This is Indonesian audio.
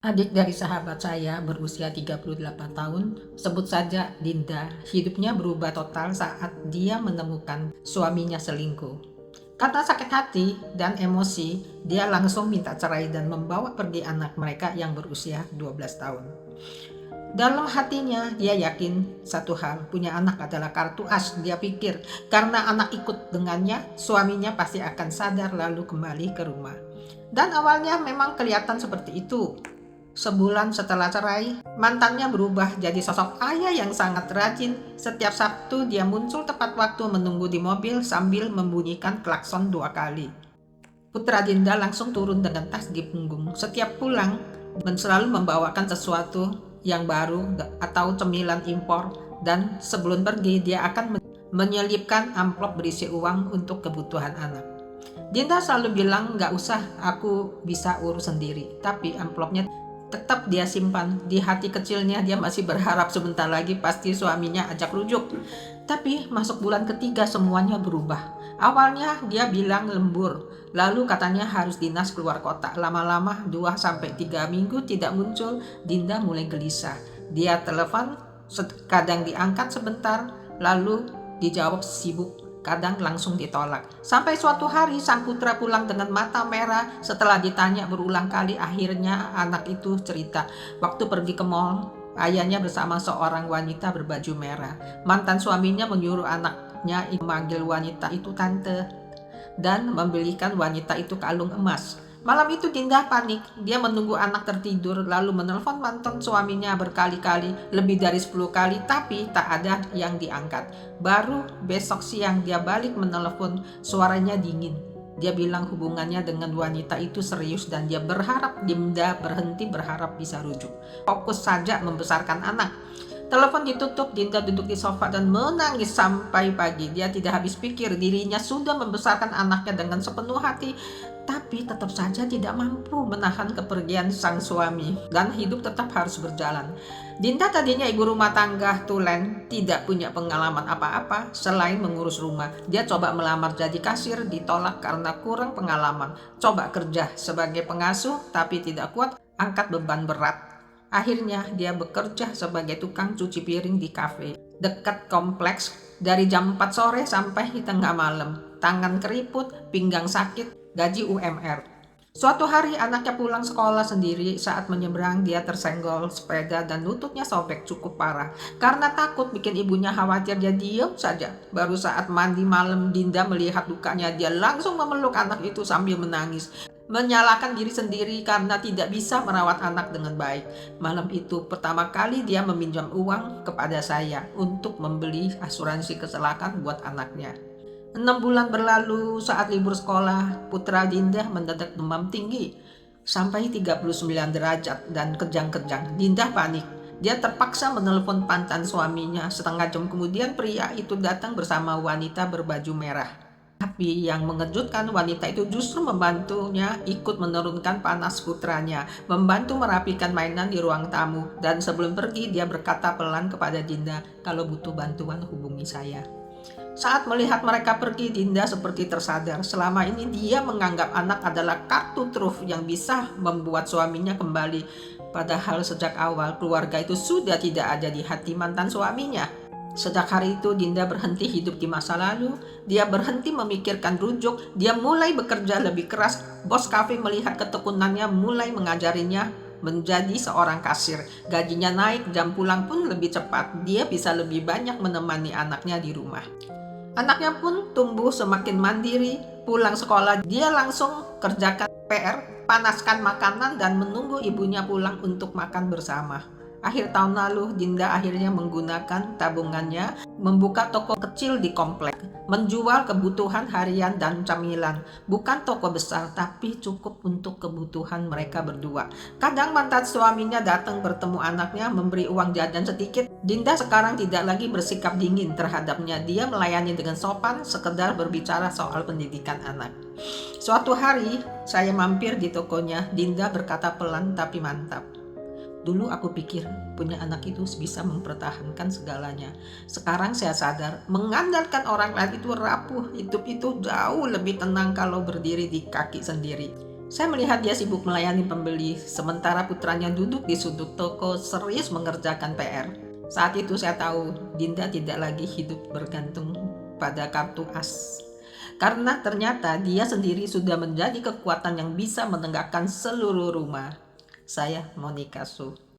Adik dari sahabat saya berusia 38 tahun, sebut saja Dinda, hidupnya berubah total saat dia menemukan suaminya selingkuh. Karena sakit hati dan emosi, dia langsung minta cerai dan membawa pergi anak mereka yang berusia 12 tahun. Dalam hatinya, dia yakin satu hal, punya anak adalah kartu as. Dia pikir, karena anak ikut dengannya, suaminya pasti akan sadar lalu kembali ke rumah. Dan awalnya memang kelihatan seperti itu. Sebulan setelah cerai, mantannya berubah jadi sosok ayah yang sangat rajin. Setiap Sabtu dia muncul tepat waktu menunggu di mobil sambil membunyikan klakson 2 kali. Putra Dinda langsung turun dengan tas di punggung. Setiap pulang, selalu membawakan sesuatu yang baru atau cemilan impor, dan sebelum pergi dia akan menyelipkan amplop berisi uang untuk kebutuhan anak. Dinda selalu bilang gak usah, aku bisa urus sendiri. Tapi amplopnya tetap dia simpan. Di hati kecilnya dia masih berharap sebentar lagi pasti suaminya ajak rujuk. Tapi masuk bulan ketiga semuanya berubah. Awalnya dia bilang lembur, lalu katanya harus dinas keluar kota. Lama-lama 2-3 minggu tidak muncul, Dinda mulai gelisah. Dia telepon, kadang diangkat sebentar, lalu dijawab sibuk, kadang langsung ditolak. Sampai suatu hari sang putra pulang dengan mata merah. Setelah ditanya berulang kali, akhirnya anak itu cerita, waktu pergi ke mall, ayahnya bersama seorang wanita berbaju merah. Mantan suaminya menyuruh anaknya memanggil wanita itu tante dan membelikan wanita itu kalung emas. Malam itu Dinda panik. Dia menunggu anak tertidur lalu menelpon mantan suaminya berkali-kali, lebih dari 10 kali, tapi tak ada yang diangkat. Baru besok siang dia balik menelpon, suaranya dingin. Dia bilang hubungannya dengan wanita itu serius dan dia berharap Dinda berhenti berharap bisa rujuk. Fokus saja membesarkan anak. Telepon ditutup, Dinda duduk di sofa dan menangis sampai pagi. Dia tidak habis pikir, dirinya sudah membesarkan anaknya dengan sepenuh hati, tapi tetap saja tidak mampu menahan kepergian sang suami, dan hidup tetap harus berjalan. Dinda tadinya ibu rumah tangga tulen, tidak punya pengalaman apa-apa selain mengurus rumah. Dia coba melamar jadi kasir, ditolak karena kurang pengalaman. Coba kerja sebagai pengasuh, tapi tidak kuat angkat beban berat. Akhirnya dia bekerja sebagai tukang cuci piring di kafe dekat kompleks dari jam 4 sore sampai tengah malam. Tangan keriput, pinggang sakit, gaji UMR. Suatu hari anaknya pulang sekolah sendiri. Saat menyeberang dia tersenggol sepeda dan lututnya sobek cukup parah. Karena takut bikin ibunya khawatir, dia diam saja. Baru saat mandi malam Dinda melihat dukanya, dia langsung memeluk anak itu sambil menangis, menyalahkan diri sendiri karena tidak bisa merawat anak dengan baik. Malam itu pertama kali dia meminjam uang kepada saya untuk membeli asuransi kecelakaan buat anaknya. 6 bulan berlalu. Saat libur sekolah, putra Dinda mendadak demam tinggi sampai 39 derajat dan kejang-kejang. Dinda panik. Dia terpaksa menelpon mantan suaminya. Setengah jam kemudian pria itu datang bersama wanita berbaju merah. Tapi yang mengejutkan, wanita itu justru membantunya ikut menurunkan panas putranya, membantu merapikan mainan di ruang tamu, dan sebelum pergi dia berkata pelan kepada Dinda, kalau butuh bantuan hubungi saya. Saat melihat mereka pergi, Dinda seperti tersadar. Selama ini dia menganggap anak adalah kartu truf yang bisa membuat suaminya kembali. Padahal sejak awal keluarga itu sudah tidak ada di hati mantan suaminya. Sejak hari itu Dinda berhenti hidup di masa lalu. Dia berhenti memikirkan rujuk. Dia mulai bekerja lebih keras. Bos kafe melihat ketekunannya mulai mengajarinya menjadi seorang kasir. Gajinya naik, jam pulang pun lebih cepat. Dia bisa lebih banyak menemani anaknya di rumah. Anaknya pun tumbuh semakin mandiri. Pulang sekolah dia langsung kerjakan PR, panaskan makanan dan menunggu ibunya pulang untuk makan bersama. Akhir tahun lalu Dinda akhirnya menggunakan tabungannya membuka toko kecil di komplek, menjual kebutuhan harian dan camilan. Bukan toko besar, tapi cukup untuk kebutuhan mereka berdua. Kadang mantan suaminya datang bertemu anaknya, memberi uang jajan sedikit. Dinda sekarang tidak lagi bersikap dingin terhadapnya. Dia melayani dengan sopan, sekedar berbicara soal pendidikan anak. Suatu hari saya mampir di tokonya. Dinda berkata pelan tapi mantap, dulu aku pikir punya anak itu bisa mempertahankan segalanya. Sekarang saya sadar mengandalkan orang lain itu rapuh. Hidup itu jauh lebih tenang kalau berdiri di kaki sendiri. Saya melihat dia sibuk melayani pembeli, sementara putranya duduk di sudut toko serius mengerjakan PR. Saat itu saya tahu Dinda tidak lagi hidup bergantung pada kartu as. Karena ternyata dia sendiri sudah menjadi kekuatan yang bisa menegakkan seluruh rumah. Saya Monica Su.